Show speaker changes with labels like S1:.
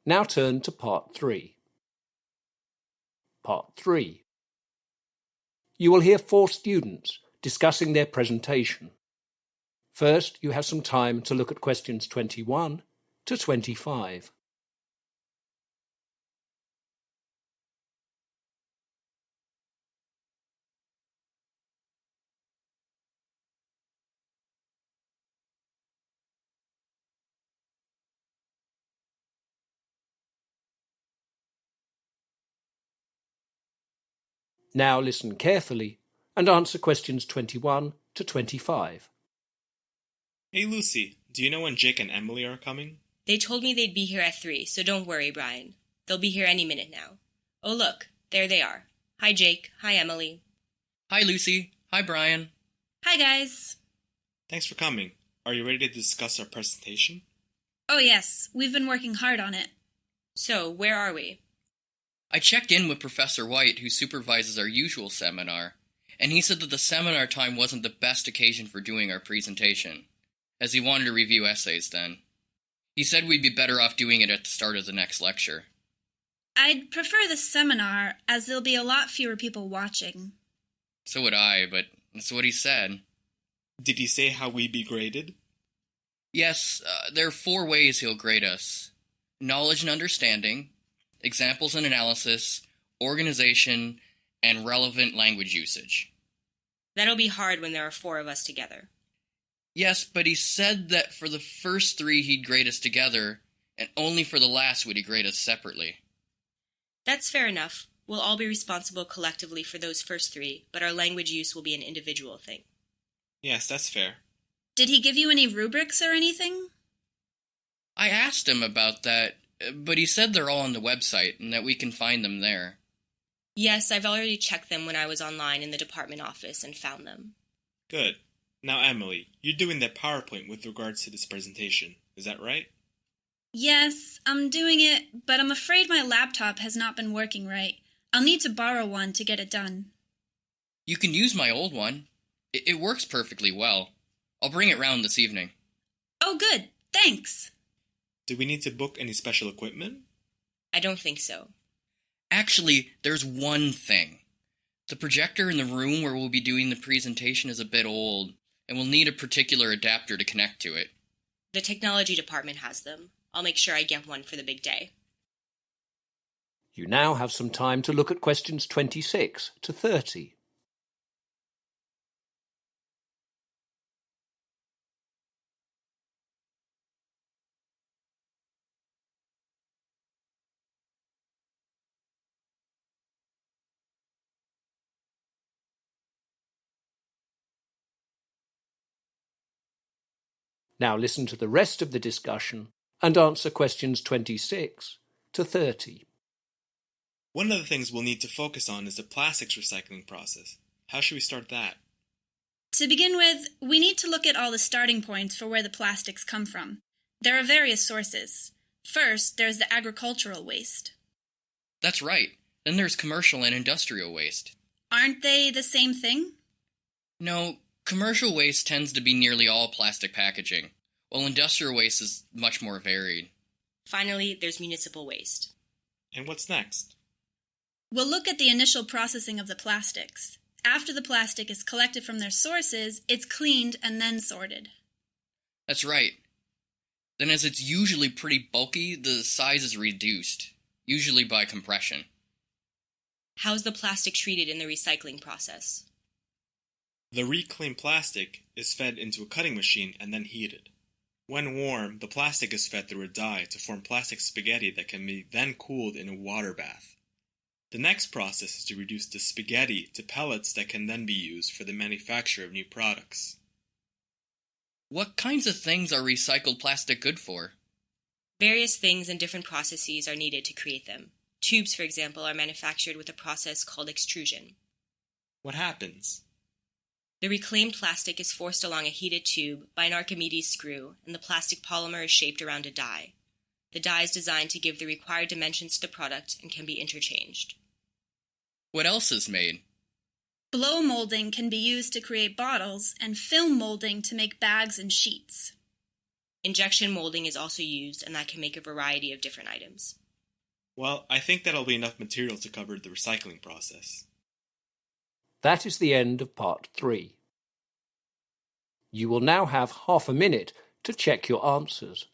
S1: Now turn to Part 3. Part 3. You will hear 4 students discussing their presentation. First, you have some time to look at questions 21 to 25. Now listen carefully and answer questions 21 to 25.
S2: Hey Lucy, do you know when Jake and Emily are coming?
S3: They told me they'd be here at 3, so don't worry, Brian. They'll be here any minute now. Oh look, there they are. Hi Jake, hi Emily.
S4: Hi Lucy, hi Brian.
S5: Hi guys.
S2: Thanks for coming. Are you ready to discuss our presentation?
S5: Oh yes, we've been working hard on it.
S3: So, where are we?
S4: I checked in with Professor White, who supervises our usual seminar, and he said that the seminar time wasn't the best occasion for doing our presentation, as he wanted to review essays then. He said we'd be better off doing it at the start of the next lecture.
S5: I'd prefer the seminar, as there'll be a lot fewer people watching.
S4: So would I, but that's what he said.
S2: Did he say how we be graded?
S4: Yes, there are 4 ways he'll grade us. Knowledge and understanding, examples and analysis, organization, and relevant language usage.
S3: That'll be hard when there are 4 of us together.
S4: Yes, but he said that for the first 3 he'd grade us together, and only for the last would he grade us separately.
S3: That's fair enough. We'll all be responsible collectively for those first 3, but our language use will be an individual thing.
S2: Yes, that's fair.
S5: Did he give you any rubrics or anything?
S4: I asked him about that, but he said they're all on the website and that we can find them there.
S3: Yes, I've already checked them when I was online in the department office and found them.
S2: Good. Now Emily, you're doing that PowerPoint with regards to this presentation. Is that right?
S5: Yes, I'm doing it, but I'm afraid my laptop has not been working right. I'll need to borrow one to get it done.
S4: You can use my old one. It works perfectly well. I'll bring it round this evening.
S5: Oh good, thanks.
S2: Do we need to book any special equipment?
S3: I don't think so.
S4: Actually, there's one thing. The projector in the room where we'll be doing the presentation is a bit old, and we'll need a particular adapter to connect to it.
S3: The technology department has them. I'll make sure I get one for the big day.
S1: You now have some time to look at questions 26 to 30. Now listen to the rest of the discussion and answer questions 26 to 30.
S2: One of the things we'll need to focus on is the plastics recycling process. How should we start that?
S5: To begin with, we need to look at all the starting points for where the plastics come from. There are various sources. First, there's the agricultural waste.
S4: That's right. Then there's commercial and industrial waste.
S5: Aren't they the same thing?
S4: No, commercial waste tends to be nearly all plastic packaging, while industrial waste is much more varied.
S3: Finally, there's municipal waste.
S2: And what's next?
S5: We'll look at the initial processing of the plastics. After the plastic is collected from their sources, it's cleaned and then sorted.
S4: That's right. Then as it's usually pretty bulky, the size is reduced, usually by compression.
S3: How's the plastic treated in the recycling process?
S2: The reclaimed plastic is fed into a cutting machine and then heated. When warm, the plastic is fed through a dye to form plastic spaghetti that can be then cooled in a water bath. The next process is to reduce the spaghetti to pellets that can then be used for the manufacture of new products.
S4: What kinds of things are recycled plastic good for?
S3: Various things and different processes are needed to create them. Tubes, for example, are manufactured with a process called extrusion.
S2: What happens?
S3: The reclaimed plastic is forced along a heated tube by an Archimedes screw, and the plastic polymer is shaped around a die. The die is designed to give the required dimensions to the product and can be interchanged.
S4: What else is made?
S5: Blow molding can be used to create bottles and film molding to make bags and sheets.
S3: Injection molding is also used, and that can make a variety of different items.
S2: Well, I think that'll be enough material to cover the recycling process.
S1: That is the end of part 3. You will now have half a minute to check your answers.